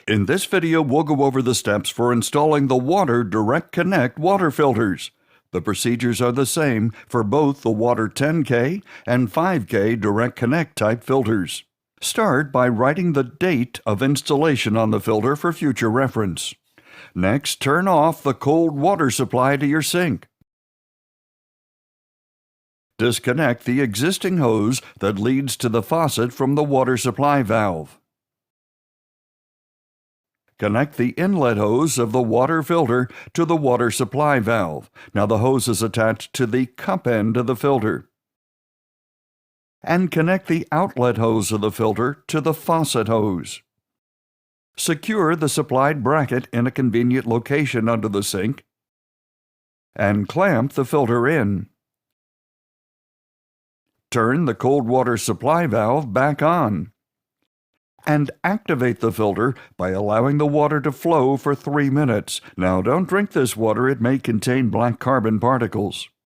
In this video, we'll go over the steps for installing the Woder Direct Connect water filters. The procedures are the same for both the Woder 10K and 5K Direct Connect type filters. Start by writing the date of installation on the filter for future reference. Next, turn off the cold water supply to your sink. Disconnect the existing hose that leads to the faucet from the water supply valve. Connect the inlet hose of the water filter to the water supply valve. Now the hose is attached to the cup end of the filter. And connect the outlet hose of the filter to the faucet hose. Secure the supplied bracket in a convenient location under the sink and clamp the filter in. Turn the cold water supply valve back on and activate the filter by allowing the water to flow for 3 minutes. Now, don't drink this water. It may contain black carbon particles.